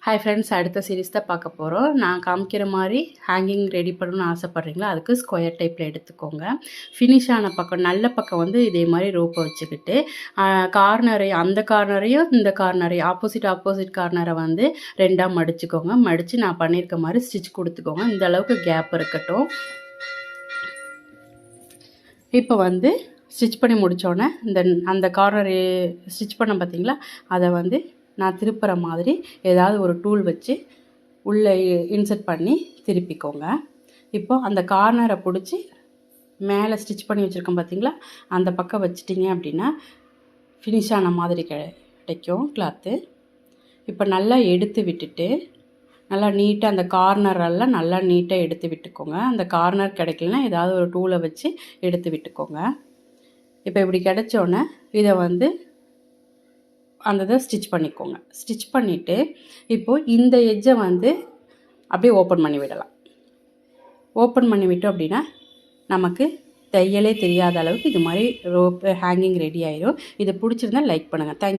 Hi friends, அடுத்த series தான் பார்க்க போகிறோம். நான் காமிக்கிற மாதிரி ஹேங்கிங் ரெடி பண்ணணும்னு ஆசைப்பட்றீங்களா, அதுக்கு ஸ்கொயர் டைப்பில் எடுத்துக்கோங்க. ஃபினிஷ் ஆன பக்கம் நல்ல பக்கம் வந்து இதே மாதிரி ரோப்பை வச்சுக்கிட்டு கார்னரையும் அந்த கார்னரையும் இந்த கார்னரையும் ஆப்போசிட் கார்னரை வந்து ரெண்டாக மடிச்சுக்கோங்க. மடித்து நான் பண்ணியிருக்க மாதிரி ஸ்டிச் கொடுத்துக்கோங்க. இந்த அளவுக்கு கேப் இருக்கட்டும். இப்போ வந்து ஸ்டிச் பண்ணி முடித்தோடனே அந்த கார்னரு ஸ்டிச் பண்ண பார்த்தீங்களா, அதை வந்து நான் திருப்புற மாதிரி ஏதாவது ஒரு டூல் வச்சு உள்ளே இன்சர்ட் பண்ணி திருப்பிக்கோங்க. இப்போது அந்த கார்னரை பிடிச்சி மேலே ஸ்டிச் பண்ணி வச்சுருக்கோம் பார்த்தீங்களா, அந்த பக்கம் வச்சிட்டிங்க அப்படின்னா ஃபினிஷ் ஆன மாதிரி கிடைக்கும் கிளாத்து. இப்போ நல்லா எடுத்து விட்டுட்டு நல்லா நீட்டாக அந்த கார்னரெல்லாம் நல்லா நீட்டாக எடுத்து விட்டுக்கோங்க. அந்த கார்னர் கிடைக்கலனா ஏதாவது ஒரு டூலை வச்சு எடுத்து விட்டுக்கோங்க. இப்போ இப்படி கிடைச்சோன்னே இதை வந்து அந்த இதை ஸ்டிச் பண்ணிக்கோங்க. ஸ்டிச் பண்ணிவிட்டு இப்போது இந்த எட்ஜை வந்து அப்படியே ஓப்பன் பண்ணி விடலாம். ஓப்பன் பண்ணி விட்டோம் அப்படின்னா நமக்கு தையலே தெரியாத அளவுக்கு இது மாதிரி ரோப்பு ஹேங்கிங் ரெடி ஆயிடும். இது பிடிச்சிருந்தா லைக் பண்ணுங்கள். தேங்க்யூ.